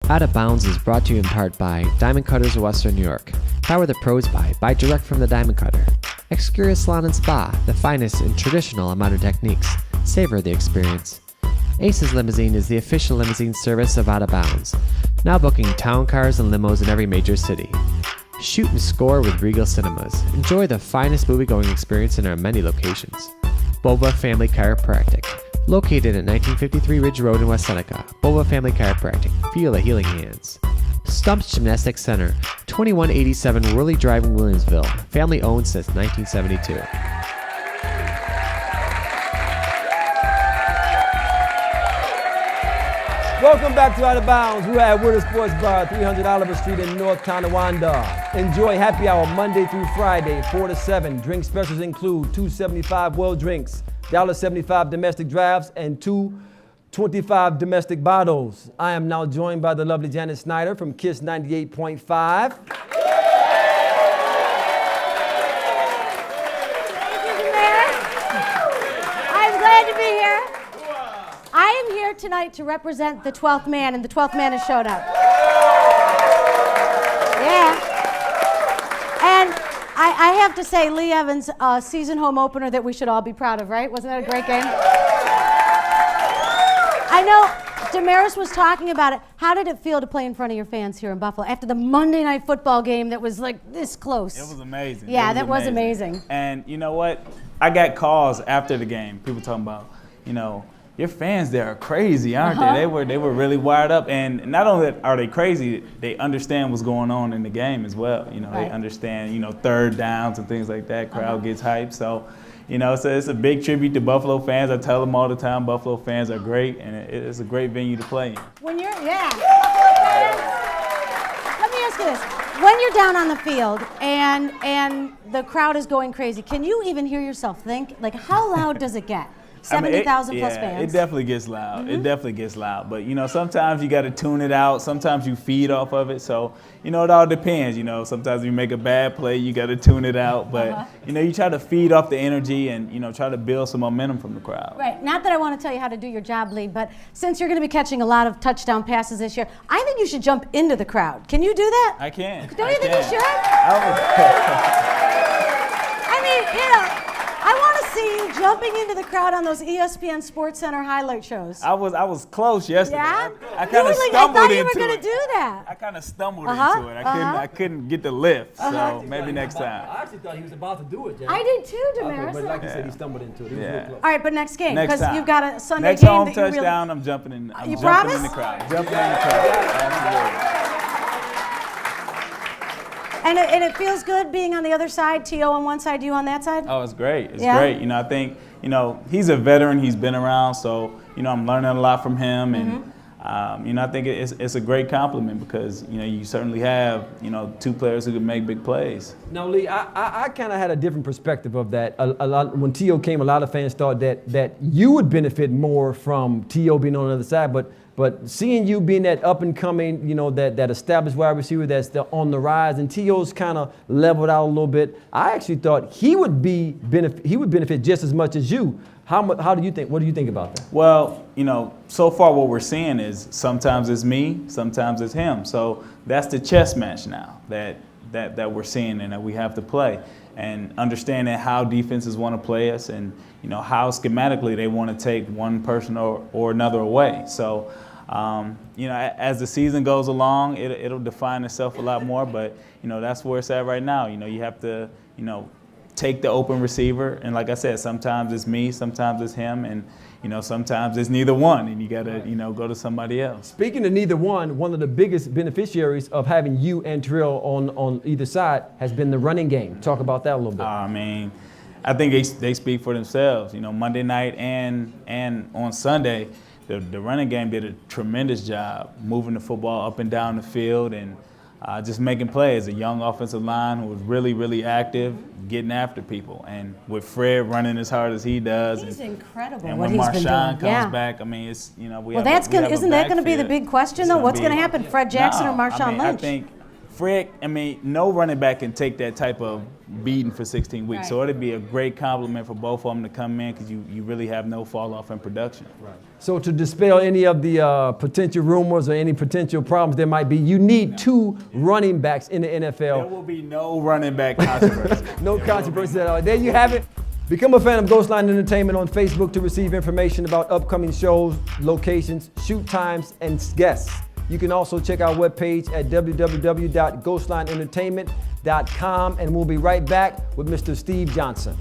Out of Bounds is brought to you in part by Diamond Cutters of Western New York. Power the pros by direct from the Diamond Cutter. Excuria Salon and Spa, the finest in traditional and modern techniques. Savor the experience. Ace's Limousine is the official limousine service of Out of Bounds, now booking town cars and limos in every major city. Shoot and score with Regal Cinemas. Enjoy the finest movie-going experience in our many locations. Bova Family Chiropractic. Located at 1953 Ridge Road in West Seneca, Bova Family Chiropractic. Feel the healing hands. Stumps Gymnastics Center, 2187 Worley Drive in Williamsville. Family owned since 1972. Welcome back to Out of Bounds. We're at Woodard Sports Bar, 300 Oliver Street in North Tonawanda. Enjoy happy hour Monday through Friday, 4 to 7. Drink specials include $2.75 world drinks, $1.75 domestic drafts, and $2.25 domestic bottles. I am now joined by the lovely Janet Snyder from KISS 98.5. Thank you, Demeris. I'm glad to be here. I am here tonight to represent the 12th man, and the 12th man has showed up. Yeah. And I have to say, Lee Evans' season home opener that we should all be proud of, right? Wasn't that a great game? I know Demeris was talking about it. How did it feel to play in front of your fans here in Buffalo after the Monday Night Football game that was like this close? It was amazing. Yeah, that was amazing. And you know what? I got calls after the game. People talking about, your fans there are crazy, aren't they? They were really wired up, and not only are they crazy, they understand what's going on in the game as well. They understand, third downs and things like that. Crowd gets hyped, so so it's a big tribute to Buffalo fans. I tell them all the time, Buffalo fans are great, and it's a great venue to play in. When you're, Buffalo fans. Let me ask you this: when you're down on the field and the crowd is going crazy, can you even hear yourself think? Like, how loud does it get? 70,000 plus fans. It definitely gets loud. It definitely gets loud. But, sometimes you got to tune it out. Sometimes you feed off of it. So, it all depends. Sometimes you make a bad play, you got to tune it out. But, you try to feed off the energy and, try to build some momentum from the crowd. Right. Not that I want to tell you how to do your job, Lee, but since you're going to be catching a lot of touchdown passes this year, I think you should jump into the crowd. Can you do that? I can. Don't you think you should? I mean, I want to see you jumping into the crowd on those ESPN Sports Center highlight shows. I was close yesterday. Yeah? I kind of stumbled into it. I thought you were going to do that. I kind of stumbled into it. I couldn't get the lift. So maybe next time. I actually thought he was about to do it, Janet. I did too, Demeris. But like you said, he stumbled into it. He was real close. All right, but next game, because you've got a Sunday next game home that you really... touchdown, I'm jumping in. I'm you jumping promise? in the crowd. Jumping in the crowd. Absolutely. And it feels good being on the other side, T.O. on one side, you on that side? Oh, it's great. It's great. I think, he's a veteran. He's been around. So, I'm learning a lot from him. And, I think it's a great compliment because, you certainly have, two players who can make big plays. Now, Lee, I kind of had a different perspective of that. A lot, when T.O. came, a lot of fans thought that you would benefit more from T.O. being on the other side. But seeing you being that up and coming, that established wide receiver that's on the rise, and T.O.'s kind of leveled out a little bit, I actually thought he would benefit just as much as you. How do you think? What do you think about that? Well, so far what we're seeing is sometimes it's me, sometimes it's him. So that's the chess match now that we're seeing and that we have to play, and understanding how defenses want to play us, and how schematically they want to take one person or another away. So. As the season goes along, it'll define itself a lot more, but, that's where it's at right now. You have to, take the open receiver, and like I said, sometimes it's me, sometimes it's him, and, sometimes it's neither one, and you got to, go to somebody else. Speaking of neither one of the biggest beneficiaries of having you and Terrell on either side has been the running game. Talk about that a little bit. I think they speak for themselves. Monday night and on Sunday, the running game did a tremendous job moving the football up and down the field and just making plays. A young offensive line who was really, really active, getting after people. And with Fred running as hard as he does. He's incredible and what when he's been doing. Marshawn comes back, isn't that going to be the big question, though? What's going to happen, Fred Jackson or Marshawn Lynch? I think Fred, I mean, no running back can take that type of beating for 16 weeks. Right. So it'd be a great compliment for both of them to come in because you really have no fall off in production. Right. So to dispel any of the potential rumors or any potential problems there might be, you need 2 running backs in the NFL. There will be no running back controversy. No controversy at all. There you have it. Become a fan of Ghostline Entertainment on Facebook to receive information about upcoming shows, locations, shoot times, and guests. You can also check our webpage at www.ghostlineentertainment.com, and we'll be right back with Mr. Steve Johnson.